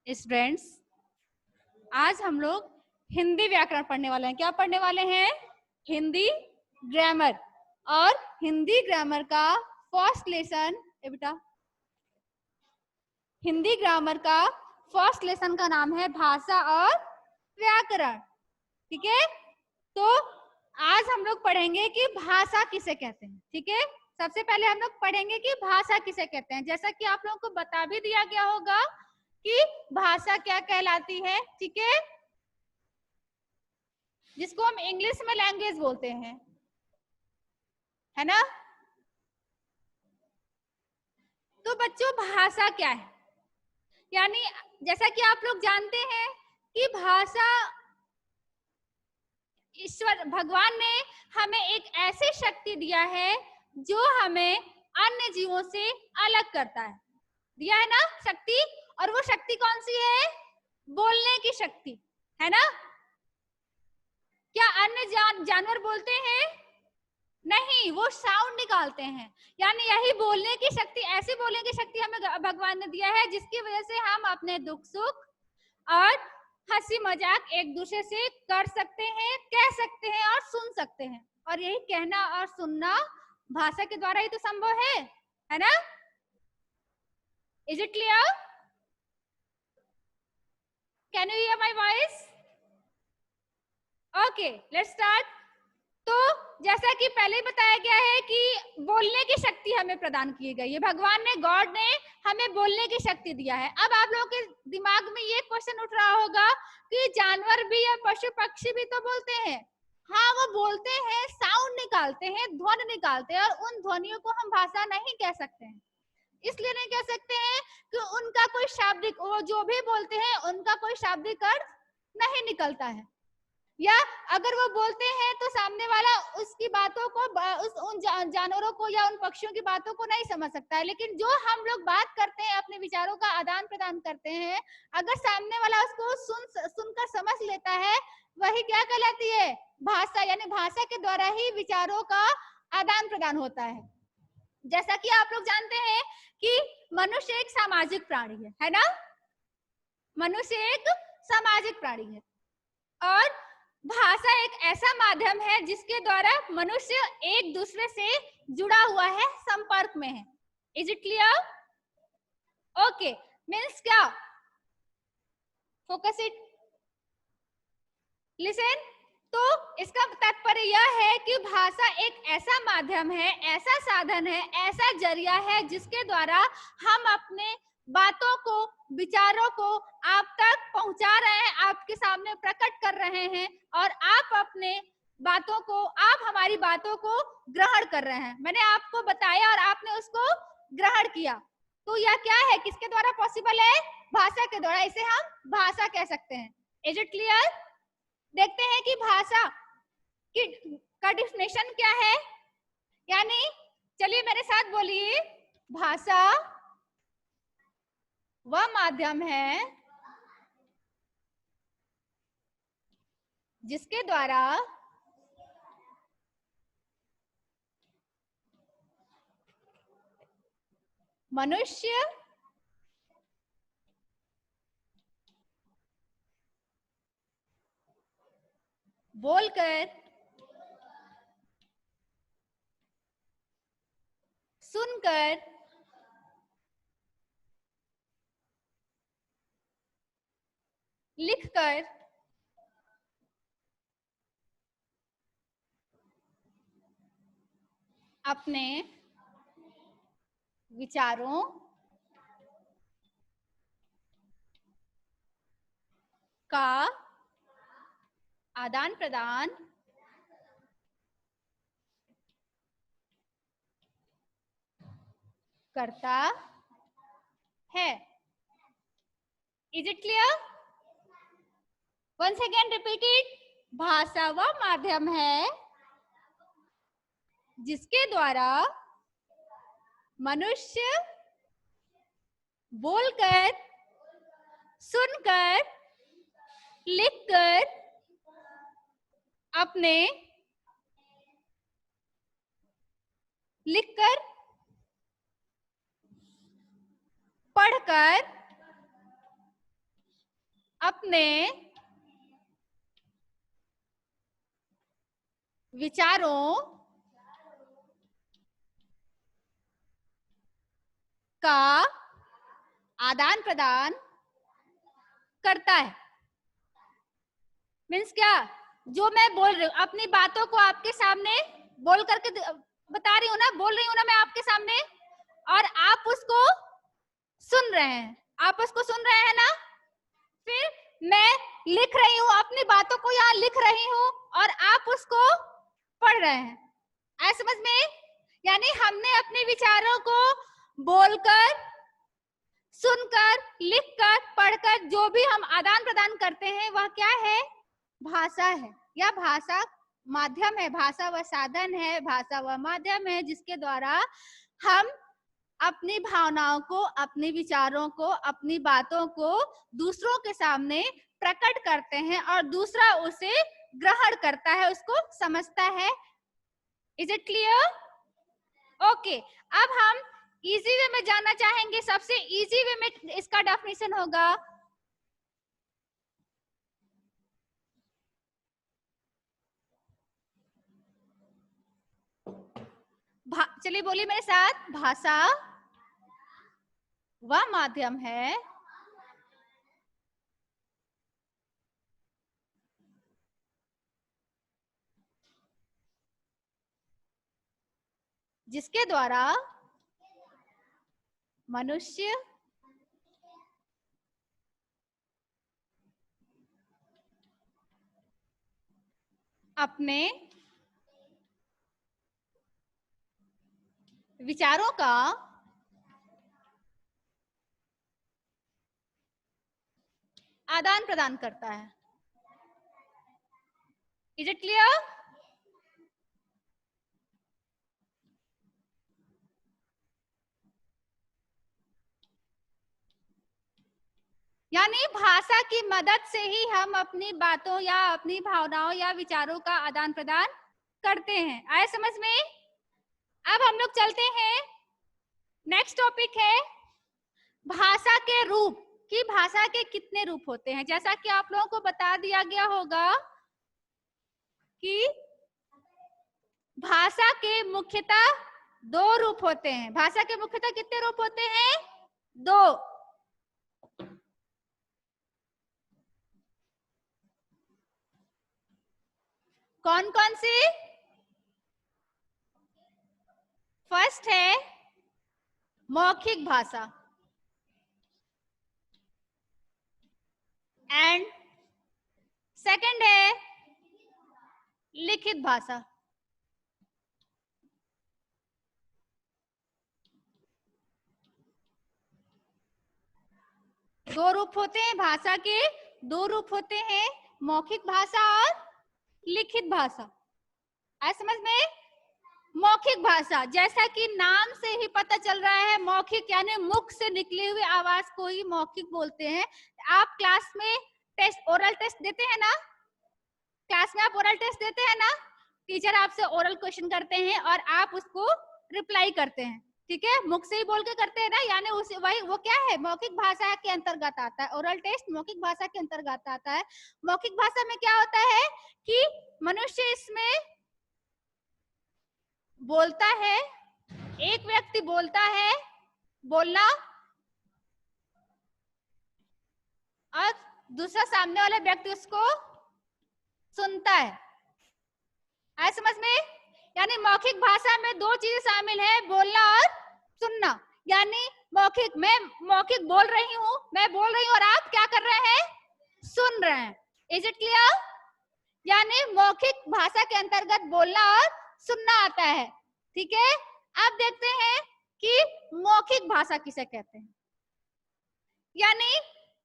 Students, आज हम लोग हिंदी व्याकरण पढ़ने वाले हैं। क्या पढ़ने वाले हैं? हिंदी ग्रामर। और हिंदी ग्रामर का फर्स्ट लेसन, बेटा, हिंदी ग्रामर का फर्स्ट लेसन का नाम है भाषा और व्याकरण। ठीक है, तो आज हम लोग पढ़ेंगे कि भाषा किसे कहते हैं। ठीक है, सबसे पहले हम लोग पढ़ेंगे कि भाषा किसे कहते हैं। जैसा कि आप लोगों को बता भी दिया गया होगा कि भाषा क्या कहलाती है। ठीक है, जिसको हम इंग्लिश में लैंग्वेज बोलते हैं, है ना। तो बच्चों, भाषा क्या है? यानी जैसा कि आप लोग जानते हैं कि भाषा, ईश्वर भगवान ने हमें एक ऐसी शक्ति दिया है जो हमें अन्य जीवों से अलग करता है। दिया है ना शक्ति, और वो शक्ति कौन सी है? बोलने की शक्ति, है ना। क्या अन्य जानवर बोलते हैं? नहीं, वो साउंड निकालते हैं। यानी यही बोलने की शक्ति, ऐसी बोलने की शक्ति हमें भगवान ने दिया है जिसकी वजह से हम अपने दुख सुख और हंसी मजाक एक दूसरे से कर सकते हैं, कह सकते हैं और सुन सकते हैं। और यही कहना और सुनना भाषा के द्वारा ही तो संभव है ना। Is it clear? Can you here my voice? Okay, let's start. तो जैसा कि पहले ही बताया गया है कि बोलने की शक्ति हमें प्रदान की गई है। भगवान ने, गॉड ने हमें बोलने की शक्ति दिया है। अब आप लोगों के दिमाग में ये क्वेश्चन उठ रहा होगा कि जानवर भी या पशु पक्षी भी तो बोलते हैं। हाँ, वो बोलते हैं, साउंड निकालते हैं, ध्वनि निकालते हैं, और उन ध्वनियों को हम भाषा नहीं कह सकते हैं। इसलिए नहीं कह सकते हैं कि उनका कोई शाब्दिक, वो जो भी बोलते हैं उनका कोई शाब्दिक अर्थ नहीं निकलता है, या अगर वो बोलते हैं तो सामने वाला उसकी बातों को, उन जानवरों को या उन पक्षियों की बातों को नहीं समझ सकता है। लेकिन जो हम लोग बात करते हैं, अपने विचारों का आदान प्रदान करते हैं, अगर सामने वाला उसको सुनकर समझ लेता है, वही क्या कहलाती है? भाषा। यानी भाषा के द्वारा ही विचारों का आदान प्रदान होता है। जैसा कि आप लोग जानते हैं कि मनुष्य एक सामाजिक प्राणी है ना। मनुष्य एक सामाजिक प्राणी है, और भाषा एक ऐसा माध्यम है जिसके द्वारा मनुष्य एक दूसरे से जुड़ा हुआ है, संपर्क में है। Is it clear? Okay, means क्या? Focus it, listen. तो इसका तात्पर्य यह है कि भाषा एक ऐसा माध्यम है, ऐसा साधन है, ऐसा जरिया है जिसके द्वारा हम अपने बातों को, विचारों को आप तक पहुंचा रहे हैं, आपके सामने प्रकट कर रहे हैं, और आप अपने बातों को, आप हमारी बातों को ग्रहण कर रहे हैं। मैंने आपको बताया और आपने उसको ग्रहण किया। तो यह क्या है, किसके द्वारा पॉसिबल है? भाषा के द्वारा। इसे हम भाषा कह सकते हैं। Is it clear? देखते हैं कि भाषा का डिफिनेशन क्या है। यानी चलिए मेरे साथ बोलिए, भाषा वह माध्यम है जिसके द्वारा मनुष्य बोलकर, सुनकर, लिखकर, अपने विचारों का आदान प्रदान करता है। Is it clear? Once again repeat it. भाषा वह माध्यम है जिसके द्वारा मनुष्य बोलकर, सुनकर, लिखकर, अपने लिखकर, पढ़कर, अपने विचारों का आदान प्रदान करता है। मीन्स क्या, जो मैं बोल रही हूँ अपनी बातों को आपके सामने बोल करके बता रही हूँ ना, बोल रही हूँ ना मैं आपके सामने, और आप उसको सुन रहे हैं, आप उसको सुन रहे हैं ना। फिर मैं लिख रही हूँ, अपनी बातों को यहाँ लिख रही हूँ और आप उसको पढ़ रहे हैं। आया समझ में? यानी हमने अपने विचारों को बोलकर, सुनकर, लिखकर, पढ़कर जो भी हम आदान प्रदान करते हैं वह क्या है? भाषा है, या भाषा माध्यम है। भाषा वह साधन है, भाषा वह माध्यम है जिसके द्वारा हम अपनी भावनाओं को, अपने विचारों को, अपनी बातों को दूसरों के सामने प्रकट करते हैं और दूसरा उसे ग्रहण करता है, उसको समझता है। Is it clear? ओके, अब हम इजी वे में जानना चाहेंगे। सबसे इजी वे में इसका डेफिनेशन होगा, चलिए बोलिए मेरे साथ, भाषा वह माध्यम है जिसके द्वारा मनुष्य अपने विचारों का आदान प्रदान करता है। Is it clear? यानी भाषा की मदद से ही हम अपनी बातों या अपनी भावनाओं या विचारों का आदान प्रदान करते हैं। आए समझ में? अब हम लोग चलते हैं, नेक्स्ट टॉपिक है भाषा के रूप, कि भाषा के कितने रूप होते हैं। जैसा कि आप लोगों को बता दिया गया होगा कि भाषा के मुख्यतः दो रूप होते हैं। भाषा के मुख्यतः कितने रूप होते हैं? दो। कौन कौन से? फर्स्ट है मौखिक भाषा एंड सेकंड है लिखित भाषा। दो रूप होते हैं भाषा के, दो रूप होते हैं, मौखिक भाषा और लिखित भाषा। आया समझ में? मौखिक भाषा, जैसा कि नाम से ही पता चल रहा है, मौखिक यानी मुख से निकली हुई आवाज को ही मौखिक बोलते हैं। आप क्लास में टेस्ट, ओरल टेस्ट देते हैं ना, क्लास में आप ओरल टेस्ट देते हैं ना, टीचर आपसे ओरल क्वेश्चन करते हैं और आप उसको रिप्लाई करते हैं, ठीक है, मुख से ही बोल के करते हैं ना, यानी उसे वही वो क्या है, मौखिक भाषा के अंतर्गत आता है। ओरल टेस्ट मौखिक भाषा के अंतर्गत आता है। मौखिक भाषा में क्या होता है कि मनुष्य इसमें बोलता है, एक व्यक्ति बोलता है, बोलना, और दूसरा सामने वाला व्यक्ति उसको सुनता है। आया समझ में? यानी मौखिक भाषा में दो चीजें शामिल है, बोलना और सुनना। यानी मौखिक, मैं मौखिक बोल रही हूँ, मैं बोल रही हूँ और आप क्या कर रहे हैं? सुन रहे हैं। Is it clear? यानी मौखिक भाषा के अंतर्गत बोलना और सुनना आता है, ठीक है। अब देखते हैं कि मौखिक भाषा किसे कहते हैं, यानी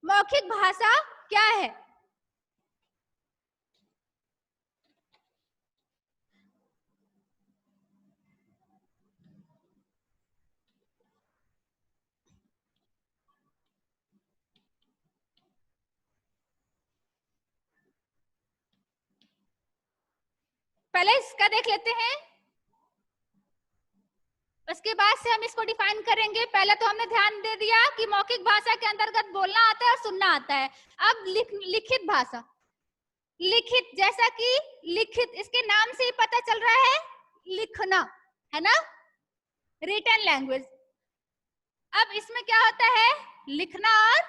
मौखिक भाषा क्या है। पहले इसका देख लेते हैं। उसके बाद से हम इसको डिफाइन करेंगे। पहले तो हमने ध्यान दे दिया कि मौखिक भाषा के अंतर्गत बोलना आता है और सुनना आता है। अब लिखित भाषा, लिखित, जैसा कि लिखित इसके नाम से ही पता चल रहा है, लिखना है ना, रिटन लैंग्वेज। अब इसमें क्या होता है, लिखना और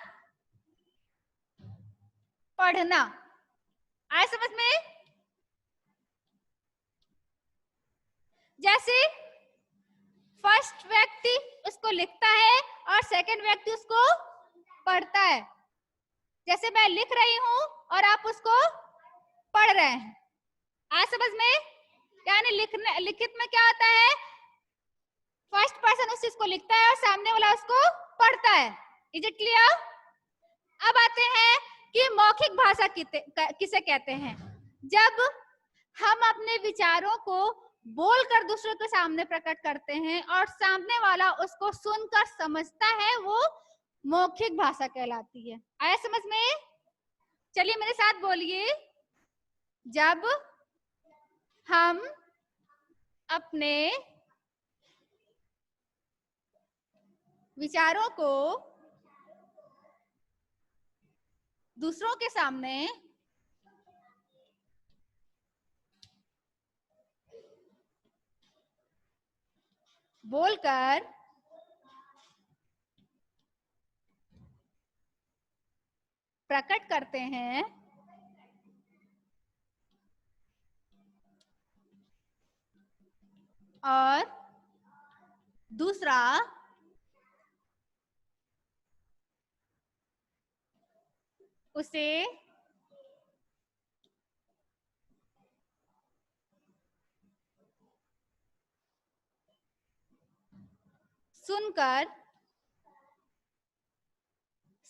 पढ़ना। आए समझ में? जैसे फर्स्ट व्यक्ति उसको लिखता है और सेकंड व्यक्ति उसको पढ़ता है। जैसे मैं लिख रही हूं और आप उसको पढ़ रहे हैं। आज समझ में? यानी लिखित में क्या होता है, फर्स्ट पर्सन उस चीज को लिखता है और सामने वाला उसको पढ़ता है। Is it clear? अब आते हैं कि मौखिक भाषा किसे कहते हैं। जब हम अपने विचारों को बोलकर दूसरे के सामने प्रकट करते हैं और सामने वाला उसको सुनकर समझता है, वो मौखिक भाषा कहलाती है। आया समझ में? चलिए मेरे साथ बोलिए, जब हम अपने विचारों को दूसरों के सामने बोलकर प्रकट करते हैं, और दूसरा उसे सुनकर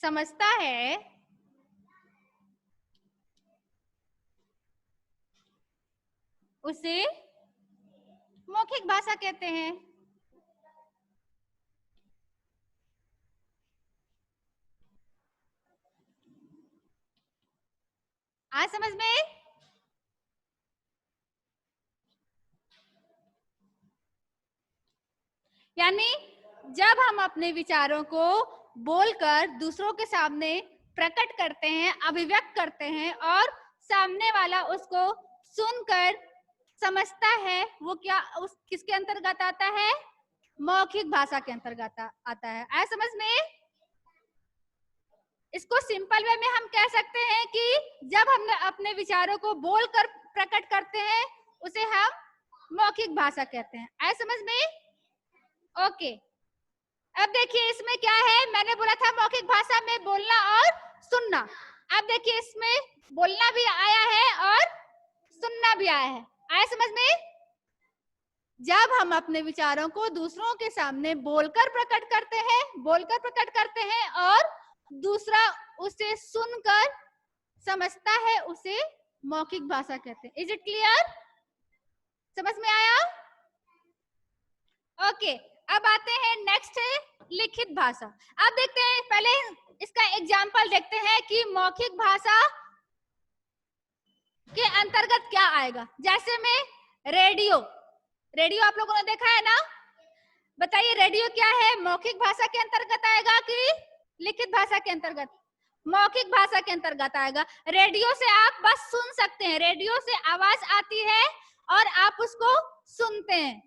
समझता है, उसे मौखिक भाषा कहते हैं। आज समझ में? यानी जब हम अपने विचारों को बोलकर दूसरों के सामने प्रकट करते हैं, अभिव्यक्त करते हैं, और सामने वाला उसको सुनकर समझता है, वो क्या किसके अंतर्गत आता है, मौखिक भाषा के अंतर्गत आता है। आया समझ में? इसको सिंपल वे में हम कह सकते हैं कि जब हम अपने विचारों को बोलकर प्रकट करते हैं, उसे हम मौखिक भाषा कहते हैं। आया समझ में? ओके, अब देखिए इसमें क्या है, मैंने बोला था मौखिक भाषा में बोलना और सुनना। अब देखिए इसमें बोलना भी आया है और सुनना भी आया है। आया समझ में? जब हम अपने विचारों को दूसरों के सामने बोलकर प्रकट करते हैं और दूसरा उसे सुनकर समझता है, उसे मौखिक भाषा कहते हैं। Is it clear? समझ में आया? ओके, अब आते हैं नेक्स्ट है लिखित भाषा। अब देखते हैं, पहले इसका एग्जाम्पल देखते हैं कि मौखिक भाषा के अंतर्गत क्या आएगा। जैसे में रेडियो आप लोगों ने देखा है ना, बताइए रेडियो क्या है, मौखिक भाषा के अंतर्गत आएगा कि लिखित भाषा के अंतर्गत? मौखिक भाषा के अंतर्गत आएगा। रेडियो से आप बस सुन सकते हैं, रेडियो से आवाज आती है और आप उसको सुनते हैं,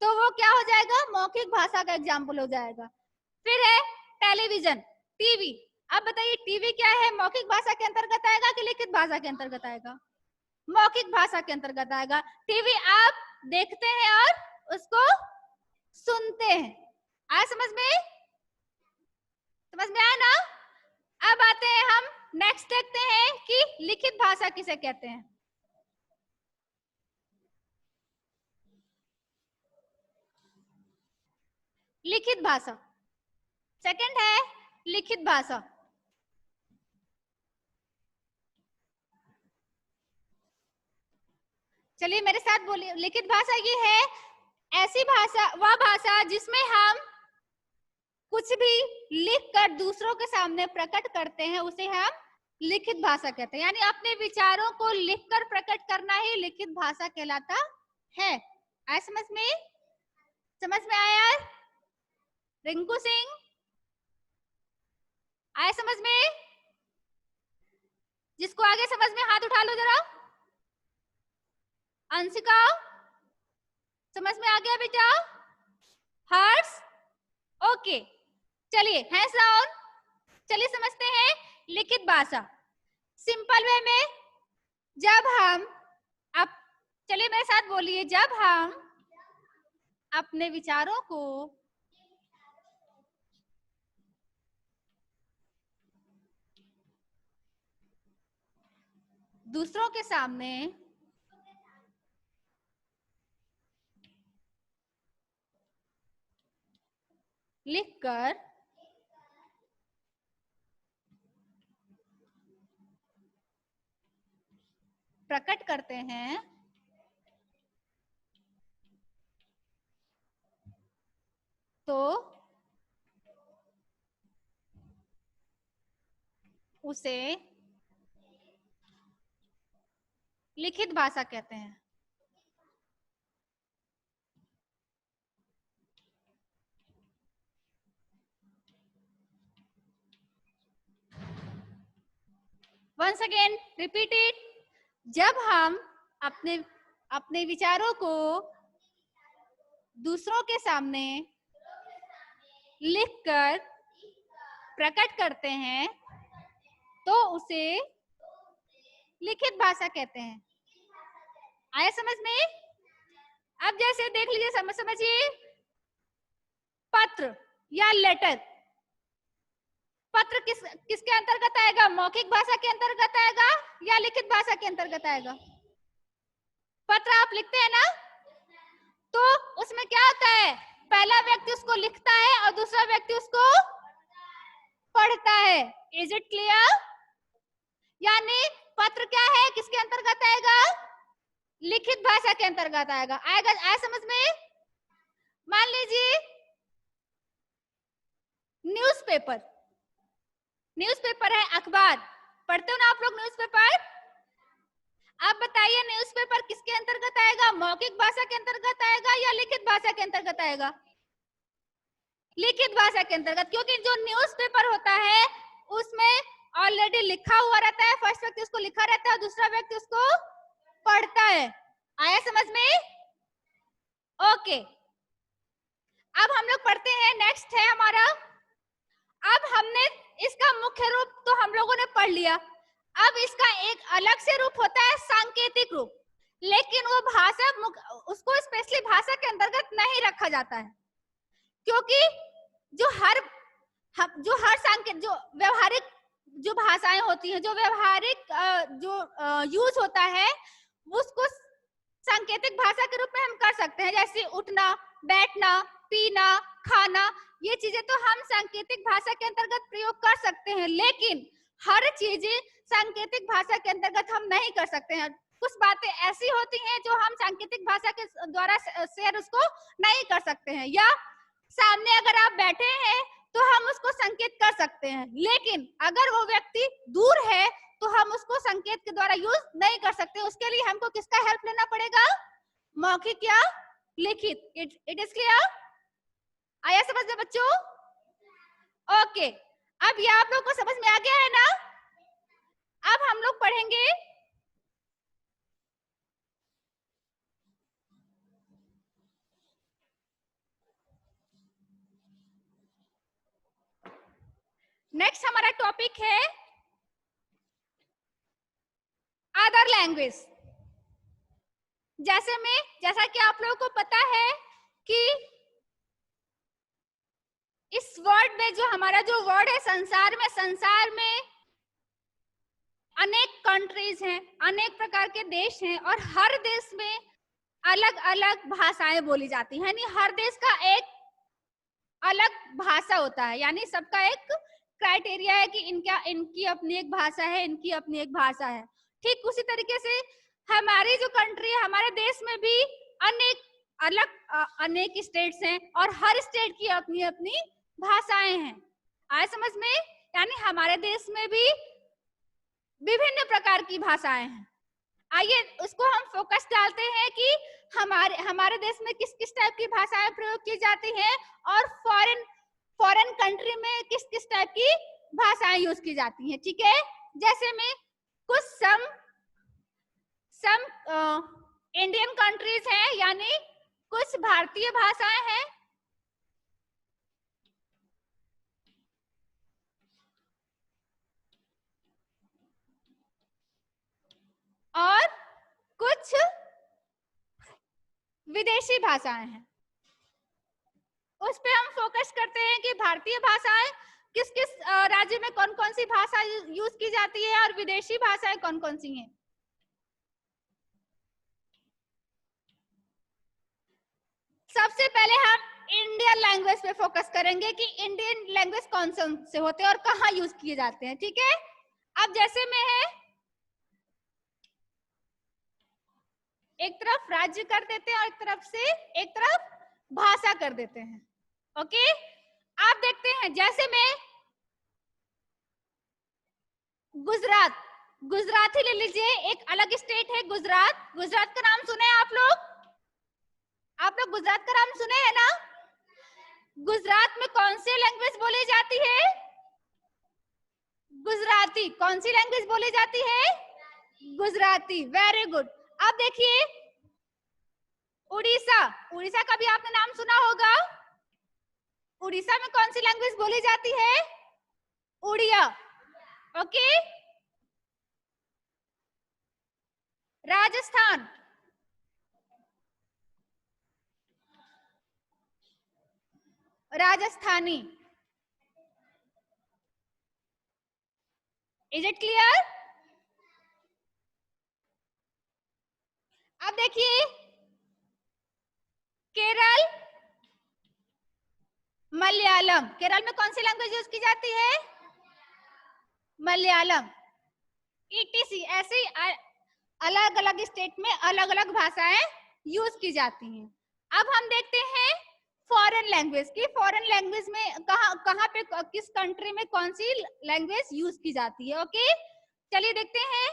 तो वो क्या हो जाएगा, मौखिक भाषा का एग्जाम्पल हो जाएगा। फिर है टेलीविजन, टीवी। अब बताइए टीवी क्या है, मौखिक भाषा के अंतर्गत आएगा कि लिखित भाषा के अंतर्गत आएगा? मौखिक भाषा के अंतर्गत आएगा। टीवी आप देखते हैं और उसको सुनते हैं। आया समझ में? समझ में आया ना? अब आते हैं हम नेक्स्ट, देखते हैं कि लिखित भाषा किसे कहते हैं। लिखित भाषा सेकंड है, लिखित भाषा। चलिए मेरे साथ बोलिए, लिखित भाषा ये है ऐसी भाषा, वह भाषा जिसमें हम कुछ भी लिखकर दूसरों के सामने प्रकट करते हैं, उसे हम लिखित भाषा कहते हैं। यानी अपने विचारों को लिखकर प्रकट करना ही लिखित भाषा कहलाता है। आया समझ में? समझ में आया? रिंकू सिंह आया समझ में? जिसको आगे समझ में हाथ उठा लो जरा। अंशिका समझ में आ गया बेटा? हर्ष ओके, चलिए हैंड्स डाउन। चलिए समझते हैं लिखित भाषा सिंपल वे में। जब हम चलिए मेरे साथ बोलिए, जब हम अपने विचारों को दूसरों के सामने लिखकर प्रकट करते हैं तो उसे लिखित भाषा कहते हैं। Once again repeat it. जब हम अपने विचारों को दूसरों के सामने लिखकर प्रकट करते हैं तो उसे लिखित भाषा कहते हैं। आया समझ में? अब जैसे देख लीजिए, समझिए पत्र या लेटर। पत्र किसके अंतर्गत आएगा? मौखिक भाषा के अंतर्गत आएगा या लिखित भाषा के अंतर्गत आएगा? पत्र आप लिखते हैं ना, तो उसमें क्या होता है? पहला व्यक्ति उसको लिखता है और दूसरा व्यक्ति उसको पढ़ता है। Is it clear? यानी पत्र क्या है, किसके अंतर्गत आएगा? लिखित भाषा के अंतर्गत आएगा। आया समझ में? मान लीजिए न्यूज़पेपर, न्यूज़पेपर है अखबार, पढ़ते हो ना आप लोग न्यूज़पेपर? आप बताइए न्यूज़पेपर किसके अंतर्गत आएगा? मौखिक भाषा के अंतर्गत आएगा या लिखित भाषा के अंतर्गत आएगा? लिखित भाषा के अंतर्गत, क्योंकि जो न्यूज़पेपर होता है उसमें ऑलरेडी लिखा हुआ रहता है, फर्स्ट व्यक्ति उसको लिखा रहता है और दूसरा व्यक्ति उसको पढ़ता है। आया समझ में? ओके, अब हम लोग पढ़ते हैं, नेक्स्ट है हमारा। अब हमने इसका मुख्य रूप तो हम लोगों ने पढ़ लिया, अब इसका एक अलग से रूप होता है सांकेतिक रूप, लेकिन वो भाषा उसको स्पेशली भाषा के अंतर्गत नहीं रखा जाता है, क्योंकि जो हर सांकेत जो व्यवहारिक जो भाषाएं होती हैं, जो व्यवहारिक जो यूज होता है, उसको सांकेतिक भाषा के रूप में हम कर सकते हैं। जैसे उठना, बैठना, पीना, खाना, ये चीजें तो हम सांकेतिक भाषा के अंतर्गत प्रयोग कर सकते हैं, लेकिन हर चीजें सांकेतिक भाषा के अंतर्गत हम नहीं कर सकते हैं। कुछ बातें ऐसी होती हैं जो हम सांकेतिक भाषा के द्वारा शेयर उसको नहीं कर सकते हैं, या सामने अगर आप बैठे हैं तो हम उसको संकेत कर सकते हैं, लेकिन अगर वो व्यक्ति दूर है तो हम उसको संकेत के द्वारा यूज नहीं कर सकते। उसके लिए हमको किसका हेल्प लेना पड़ेगा? मौखिक या लिखित। It is clear? आया समझ में बच्चों? ओके, अब ये आप लोग को समझ में आ गया है ना? अब हम लोग पढ़ेंगे नेक्स्ट, हमारा टॉपिक है अदर लैंग्वेज। जैसा कि आप लोगों को पता है कि इस वर्ड में जो हमारा जो वर्ड है संसार में अनेक कंट्रीज हैं, अनेक प्रकार के देश हैं, और हर देश में अलग अलग भाषाएं बोली जाती हैं। यानी हर देश का एक अलग भाषा होता है, यानी सबका एक क्राइटेरिया है कि इनकी अपनी एक भाषा है, इनकी अपनी एक भाषा है। ठीक उसी तरीके से हमारी जो कंट्री है, हमारे देश में भी अनेक स्टेट्स हैं और हर स्टेट की अपनी अपनी भाषाएं हैं। आए समझ में? यानी हमारे देश में भी विभिन्न प्रकार की भाषाएं हैं। आइए उसको हम फोकस डालते हैं कि हमारे देश में किस किस टाइप की भाषाएं प्रयोग की जाती हैं और फॉरेन कंट्री में किस किस टाइप की भाषाएं यूज की जाती हैं। ठीक है, जैसे में कुछ सम इंडियन कंट्रीज हैं, यानी कुछ भारतीय भाषाएं हैं और कुछ विदेशी भाषाएं हैं। उस पे हम फोकस करते हैं कि भारतीय भाषाएं किस किस राज्य में कौन कौन सी भाषा यूज की जाती है और विदेशी भाषाएं कौन कौन सी हैं। सबसे पहले हम इंडियन लैंग्वेज पे फोकस करेंगे कि इंडियन लैंग्वेज कौन से होते हैं और कहाँ यूज किए जाते हैं। ठीक है, अब जैसे में है एक तरफ राज्य कर देते हैं और एक तरफ भाषा कर देते हैं। ओके, आप देखते हैं जैसे में गुजरात, गुजराती ले लीजिए, एक अलग स्टेट है गुजरात। गुजरात का नाम सुने आप लोग गुजरात का नाम सुने हैं ना? गुजरात में कौन सी लैंग्वेज बोली जाती है? गुजराती। कौन सी लैंग्वेज बोली जाती है? गुजराती। Very good. अब देखिए उड़ीसा, उड़ीसा का भी आपने नाम सुना होगा। उड़ीसा में कौन सी लैंग्वेज बोली जाती है? Odia. Okay, Rajasthan, Rajasthani. Is it clear? अब देखिए केरल, मलयालम। केरल में कौन सी लैंग्वेज यूज की जाती है? मलयालम। ईटीसी। ऐसे ही अलग अलग स्टेट में अलग अलग भाषाएं यूज की जाती हैं। अब हम देखते हैं फॉरेन लैंग्वेज की। फॉरेन लैंग्वेज में कहां पे किस कंट्री में कौन सी लैंग्वेज यूज की जाती है। ओके, चलिए देखते हैं।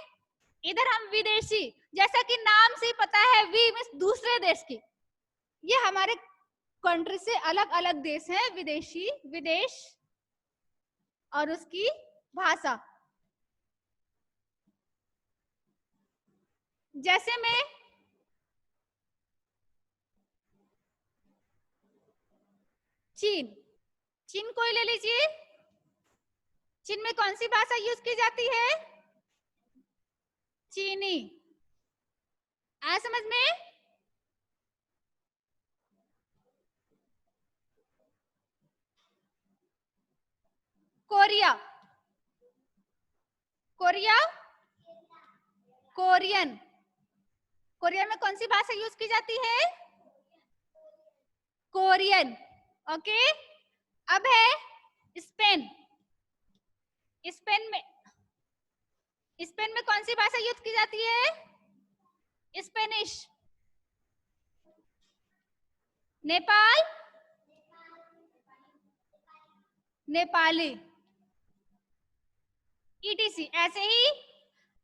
इधर हम विदेशी, जैसा कि नाम से ही पता है, वी मींस दूसरे देश की। ये हमारे कंट्री से अलग अलग देश हैं, विदेशी, विदेश और उसकी भाषा। जैसे में चीन, चीन को ही ले लीजिए। चीन में कौन सी भाषा यूज की जाती है? चीनी। आया समझ में? Korea, Korea, Korean. कोरिया में कौन सी भाषा यूज की जाती है? कोरियन। ओके, अब है स्पेन। स्पेन में कौन सी भाषा यूज की जाती है? स्पेनिश। नेपाल, नेपाली। ईटीसी। ऐसे ही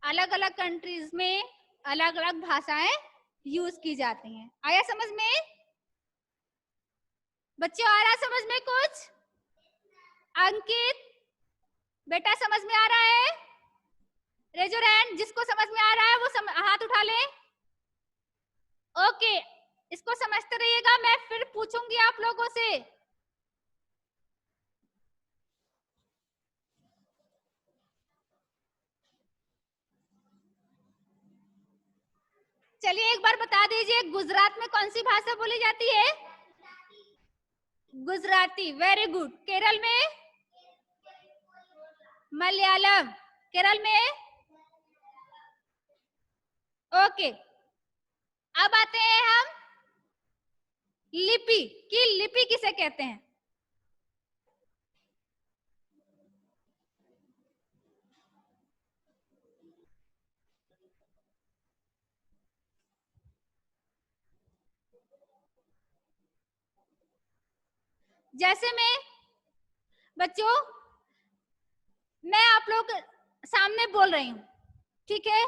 अलग अलग कंट्रीज में अलग अलग भाषाएं यूज की जाती हैं। आया समझ में बच्चों? आ रहा समझ में कुछ? अंकित बेटा समझ में आ रहा है? रेजो हैंड जिसको समझ में आ रहा है वो हाथ उठा ले। ओके, इसको समझते रहिएगा, मैं फिर पूछूंगी आप लोगों से। चलिए एक बार बता दीजिए, गुजरात में कौन सी भाषा बोली जाती है? गुजराती। Very good. केरल में? मलयालम। केरल में? ओके, अब आते हैं हम लिपि की। लिपि किसे कहते हैं? जैसे में बच्चों मैं आप लोग सामने बोल रही हूं, ठीक है,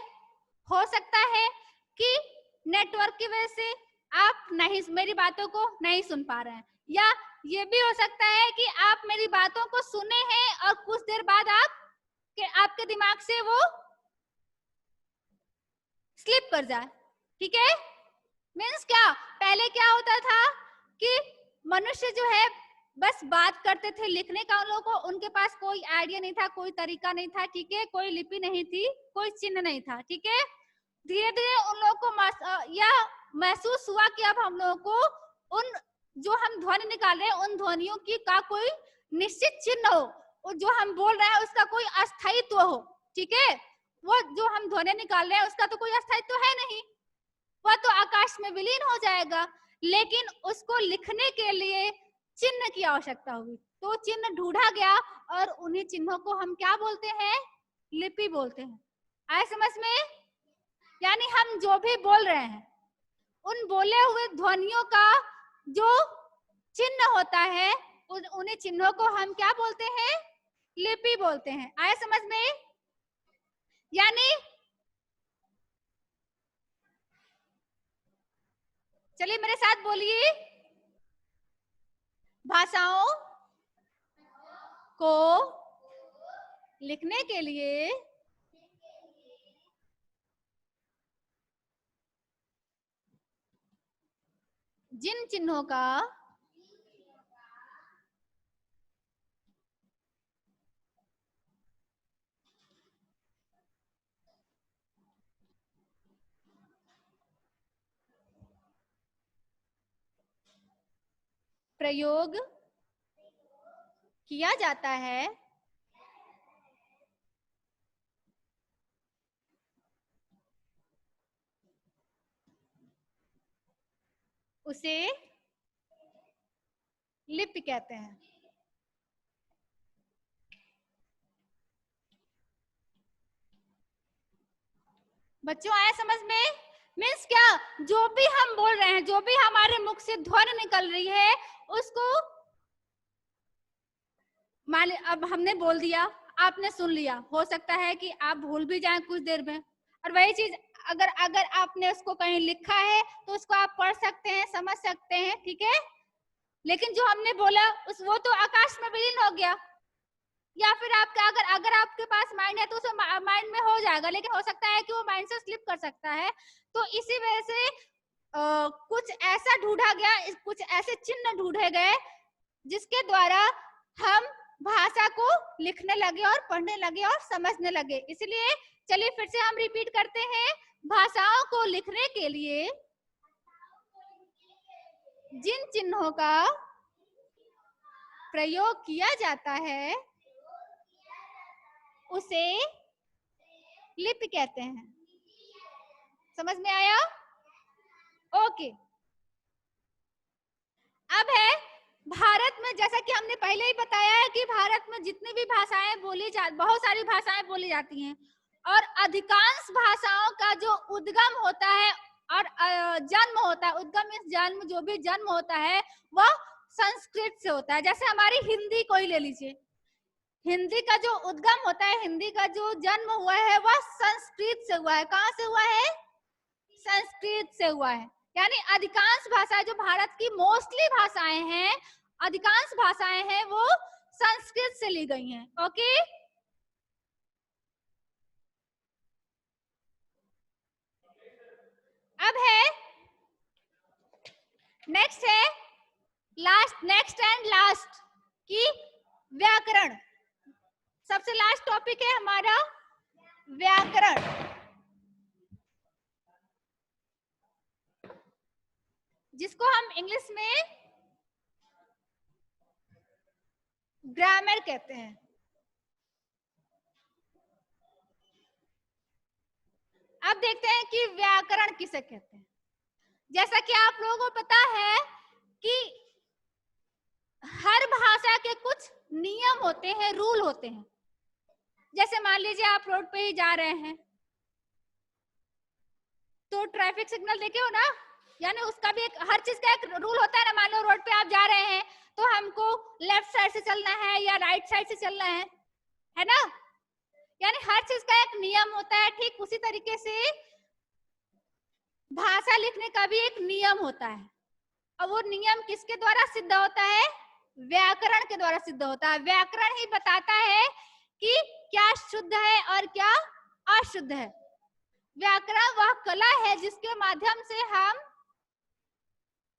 हो सकता है कि नेटवर्क की वजह से आप नहीं, मेरी बातों को नहीं सुन पा रहे हैं, या ये भी हो सकता है कि आप मेरी बातों को सुने हैं और कुछ देर बाद आपके दिमाग से वो स्लिप कर जाए। ठीक है, मीन्स क्या, पहले क्या होता था कि मनुष्य जो है बस बात करते थे, लिखने का उन लोगों को, उनके पास कोई आइडिया नहीं था, कोई तरीका नहीं था, ठीक है, कोई लिपि नहीं थी, कोई चिन्ह नहीं था। ठीक है, धीरे धीरे उन लोगों को यह महसूस हुआ कि अब हम लोगों को उन जो हम ध्वनि निकाल रहे हैं उन ध्वनियों की का कोई निश्चित चिन्ह हो, और जो हम बोल रहे हैं उसका कोई अस्थायित्व हो। ठीक है, वो जो हम ध्वनि निकाल रहे हैं उसका तो कोई अस्थायित्व है नहीं, वह तो आकाश में विलीन हो जाएगा, लेकिन उसको लिखने के लिए चिन्ह की आवश्यकता हुई, तो चिन्ह ढूंढा गया और उन्हीं चिन्हों को हम क्या बोलते हैं, लिपि बोलते हैं। आए समझ में? यानी हम जो भी बोल रहे हैं उन बोले हुए ध्वनियों का जो चिन्ह होता है उन्हीं चिन्हों को हम क्या बोलते हैं, लिपि बोलते हैं। आए समझ में? यानी चलिए मेरे साथ बोलिए, भाषाओं को लिखने के लिए जिन चिन्हों का प्रयोग किया जाता है उसे लिपि कहते हैं। बच्चों आया समझ में? मीन्स क्या, जो भी हम बोल रहे हैं, जो भी हमारे मुख से ध्वनि निकल रही है, उसको मान, अब हमने बोल दिया, आपने सुन लिया, हो सकता है कि आप भूल भी जाएं कुछ देर में, और वही चीज अगर अगर आपने उसको कहीं लिखा है तो उसको आप पढ़ सकते हैं, समझ सकते हैं। ठीक है, लेकिन जो हमने बोला उस वो तो आकाश में विलीन हो गया, या फिर आपका अगर अगर आपके पास माइंड है तो उसे माइंड में हो जाएगा, लेकिन हो सकता है कि वो माइंड से स्लिप कर सकता है। तो इसी वजह से कुछ ऐसा ढूंढा गया, कुछ ऐसे चिन्ह ढूंढे गए जिसके द्वारा हम भाषा को लिखने लगे और पढ़ने लगे और समझने लगे। इसलिए चलिए फिर से हम रिपीट करते हैं, भाषाओं को लिखने के लिए जिन चिन्हों का प्रयोग किया जाता है उसे लिपि कहते हैं। समझ में आया? ओके, अब है भारत में, जैसा कि हमने पहले ही बताया है कि भारत में जितनी भी भाषाएं बहुत सारी भाषाएं बोली जाती हैं, और अधिकांश भाषाओं का जो उद्गम होता है और जन्म होता है, उद्गम मीन्स जन्म, जो भी जन्म होता है वह संस्कृत से होता है। जैसे हमारी हिंदी को ही ले लीजिए, हिंदी का जो उद्गम होता है, हिंदी का जो जन्म हुआ है वह संस्कृत से हुआ है। कहाँ से हुआ है? संस्कृत से हुआ है। यानी अधिकांश भाषा जो भारत की मोस्टली भाषाएं हैं, अधिकांश भाषाएं हैं वो संस्कृत से ली गई हैं। ओके, अब है नेक्स्ट है नेक्स्ट एंड लास्ट की व्याकरण। सबसे लास्ट टॉपिक है हमारा व्याकरण, जिसको हम इंग्लिश में ग्रामर कहते हैं। अब देखते हैं कि व्याकरण किसे कहते हैं। जैसा कि आप लोगों को पता है कि हर भाषा के कुछ नियम होते हैं, रूल होते हैं। जैसे मान लीजिए आप रोड पे ही जा रहे हैं तो ट्रैफिक सिग्नल देखे हो ना, यानी उसका भी हर चीज का एक रूल होता है ना। मान लो रोड पे आप जा रहे हैं तो हमको लेफ्ट साइड से चलना है या राइट साइड से चलना है ना? यानी हर चीज का एक नियम होता है। ठीक उसी तरीके से भाषा लिखने का भी एक नियम होता है, और वो नियम किसके द्वारा सिद्ध होता है? व्याकरण के द्वारा सिद्ध होता है। व्याकरण ही बताता है कि क्या शुद्ध है और क्या अशुद्ध है। व्याकरण वह कला है जिसके माध्यम से हम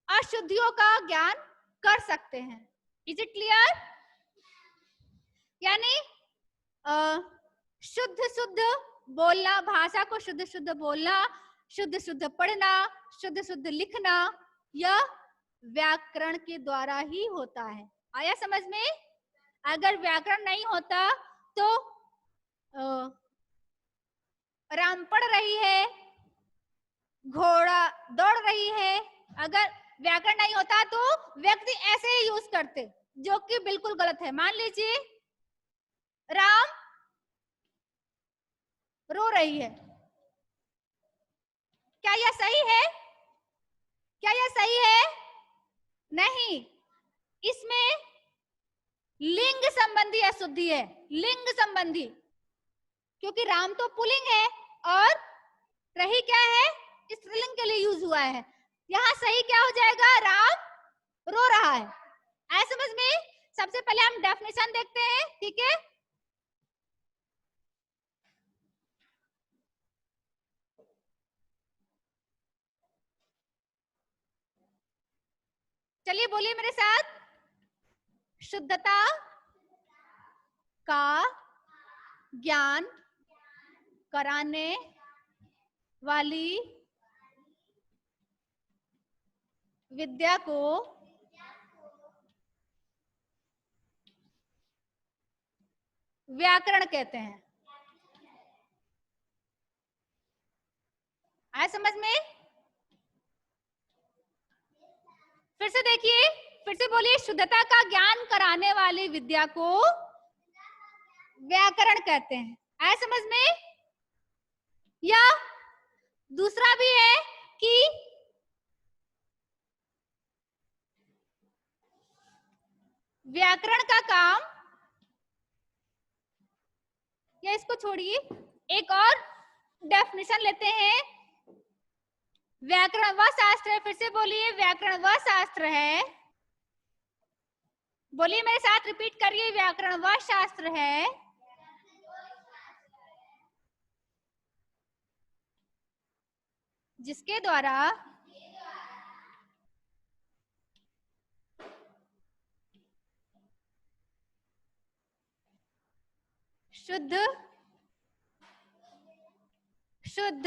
अशुद्धियों का ज्ञान कर सकते हैं। Is it clear? यानी शुद्ध शुद्ध बोलना, भाषा को शुद्ध शुद्ध बोलना, शुद्ध शुद्ध पढ़ना, शुद्ध शुद्ध लिखना, यह व्याकरण के द्वारा ही होता है। आया समझ में? अगर व्याकरण नहीं होता तो राम पढ़ रही है, घोड़ा दौड़ रही है, अगर व्याकरण नहीं होता तो व्यक्ति ऐसे ही यूज करते, जो कि बिल्कुल गलत है। मान लीजिए राम रो रही है, क्या यह सही है? क्या यह सही है? नहीं, इसमें लिंग संबंधी अशुद्धि है, लिंग संबंधी, क्योंकि राम तो पुल्लिंग है और रही क्या है? स्त्रीलिंग के लिए यूज हुआ है। यहाँ सही क्या हो जाएगा? राम रो रहा है। आया समझ में? सबसे पहले हम डेफिनेशन देखते हैं, ठीक है? चलिए बोलिए मेरे साथ। शुद्धता का ज्ञान कराने वाली विद्या को व्याकरण कहते हैं। आया समझ में? फिर से देखिए, फिर से बोलिए। शुद्धता का ज्ञान कराने वाली विद्या को व्याकरण कहते हैं। आया समझ में? या दूसरा भी है कि व्याकरण का काम, या इसको छोड़िए, एक और डेफिनेशन लेते हैं। व्याकरण वह शास्त्र है, फिर से बोलिए, व्याकरण वह शास्त्र है, बोलिए मेरे साथ, रिपीट करिए, व्याकरण वह शास्त्र है जिसके द्वारा शुद्ध शुद्ध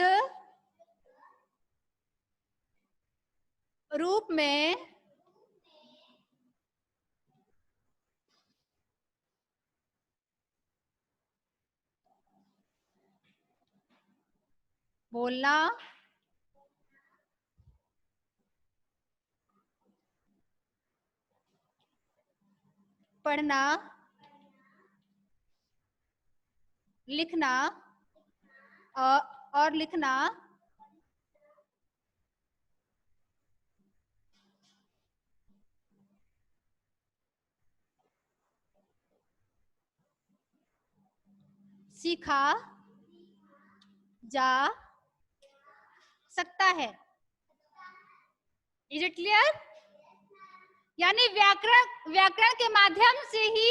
रूप में बोलना, पढ़ना, लिखना और लिखना सीखा जा सकता है। Is it clear? यानी व्याकरण के माध्यम से ही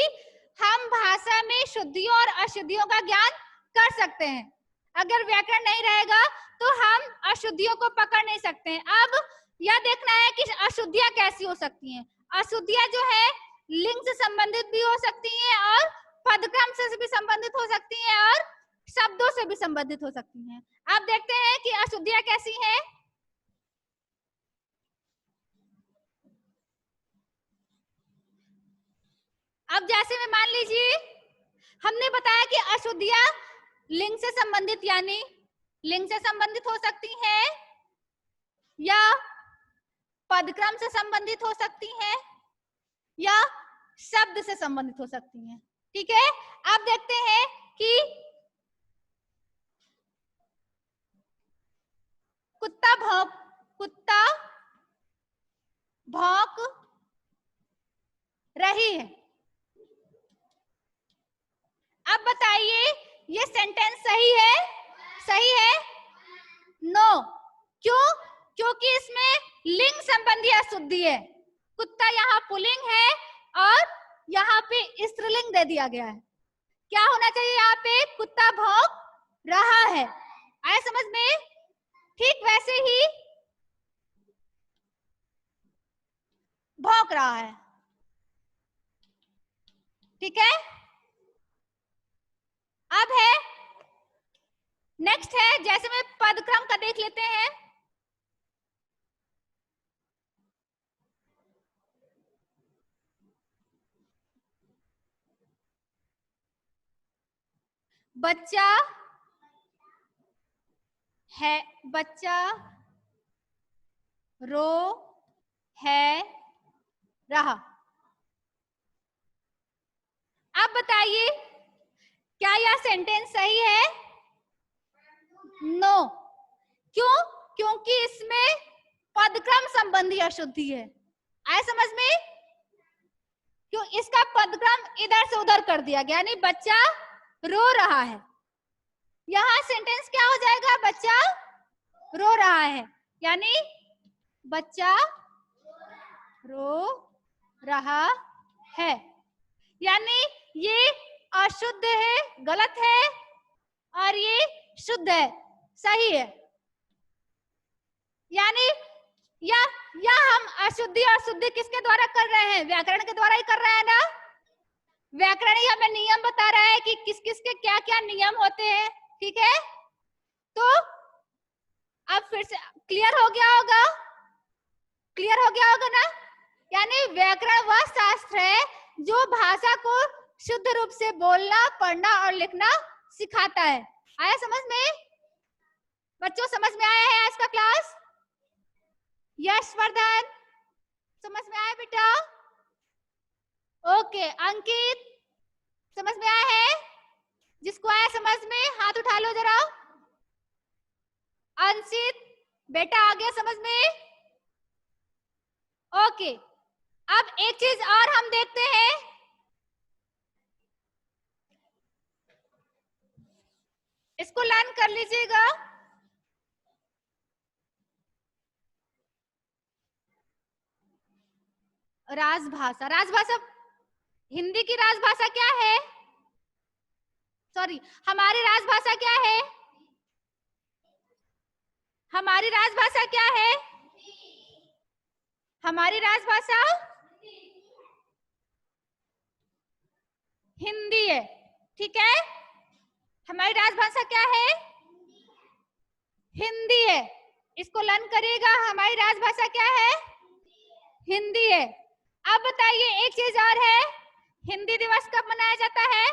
हम भाषा में शुद्धियों और अशुद्धियों का ज्ञान कर सकते हैं। अगर व्याकरण नहीं रहेगा तो हम अशुद्धियों को पकड़ नहीं सकते हैं। अब यह देखना है कि अशुद्धियां कैसी हो सकती हैं। अशुद्धियां जो है लिंग से संबंधित भी हो सकती हैं, और पदक्रम से भी संबंधित हो सकती हैं, और शब्दों से भी संबंधित हो सकती हैं। अब देखते हैं कि अशुद्धियां कैसी हैं। अब जैसे में मान लीजिए हमने बताया कि अशुद्धियां लिंग से संबंधित, यानी लिंग से संबंधित हो सकती हैं, या पदक्रम से संबंधित हो सकती हैं, या शब्द से संबंधित हो सकती हैं। ठीक है, अब देखते हैं कि कुत्ता भौंक रही है। अब बताइए ये सेंटेंस सही है? सही है? नो, क्यों? क्योंकि इसमें लिंग संबंधी अशुद्धि है। कुत्ता यहाँ पुल्लिंग है और यहाँ पे स्त्रीलिंग दे दिया गया है। क्या होना चाहिए यहाँ पे? कुत्ता भौंक रहा है। आया समझ में? ठीक वैसे ही भौंक रहा है। ठीक है, अब है नेक्स्ट है, जैसे में पदक्रम का देख लेते हैं। बच्चा है, बच्चा रो है रहा। अब बताइए क्या यह सेंटेंस सही है? नो। क्यों? क्योंकि इसमें पदक्रम संबंधी अशुद्धि है। आया समझ में? क्यों? इसका पदक्रम इधर से उधर कर दिया गया, यानी बच्चा रो रहा है। यहां सेंटेंस क्या हो जाएगा? बच्चा रो रहा है, यानी बच्चा रो रहा है। यानी ये अशुद्ध है, गलत है, और ये शुद्ध है, सही है। यानी या हम अशुद्धि और शुद्धि किसके द्वारा कर रहे हैं? व्याकरण के द्वारा ही कर रहे हैं ना। व्याकरण ही हमें नियम बता रहा है कि किस किस के क्या क्या नियम होते हैं। ठीक है, तो अब फिर से क्लियर हो गया होगा, क्लियर हो गया होगा ना। यानी व्याकरण वह शास्त्र है जो भाषा को शुद्ध रूप से बोलना, पढ़ना और लिखना सिखाता है। आया समझ में? बच्चों समझ में आया है आज का क्लास? यशवर्धन समझ में आया बेटा? ओके, अंकित समझ में आया है? जिसको आया समझ में हाथ उठा लो जरा। अंशित बेटा आ गया समझ में? ओके, अब एक चीज और हम देखते हैं। इसको लर्न कर लीजिएगा। राजभाषा, राजभाषा हिंदी की राजभाषा क्या है? सॉरी, हमारी राजभाषा क्या है? हमारी राजभाषा क्या है? हमारी राजभाषा हिंदी है। ठीक है, हमारी राजभाषा क्या है? हिंदी है। इसको लर्न करिएगा, हमारी राजभाषा क्या है? हिंदी है। अब बताइए एक चीज और है, हिंदी दिवस कब मनाया जाता है?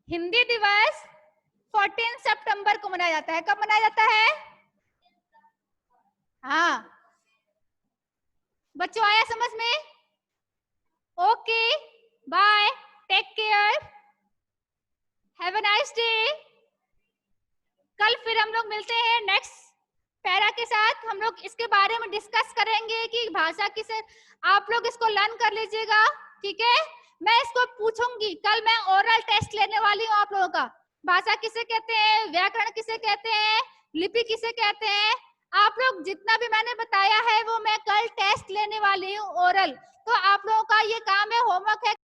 हिंदी दिवस 14 सितंबर को मनाया जाता है। कब मनाया जाता है? हाँ बच्चों, आया समझ में? Okay, bye, take care, have a nice day. कल फिर हम लोग मिलते हैं नेक्स्ट पैरा के साथ। हम लोग इसके बारे में डिस्कस करेंगे कि भाषा किसे, आप लोग इसको लर्न कर लीजिएगा। ठीक है, मैं इसको पूछूंगी कल, मैं ओरल टेस्ट लेने वाली हूँ आप लोगों का। भाषा किसे कहते हैं, व्याकरण किसे कहते हैं, लिपि किसे कहते हैं, आप लोग जितना भी मैंने बताया है वो मैं कल टेस्ट लेने वाली हूँ ओरल। तो आप लोगों का ये काम है, होमवर्क है।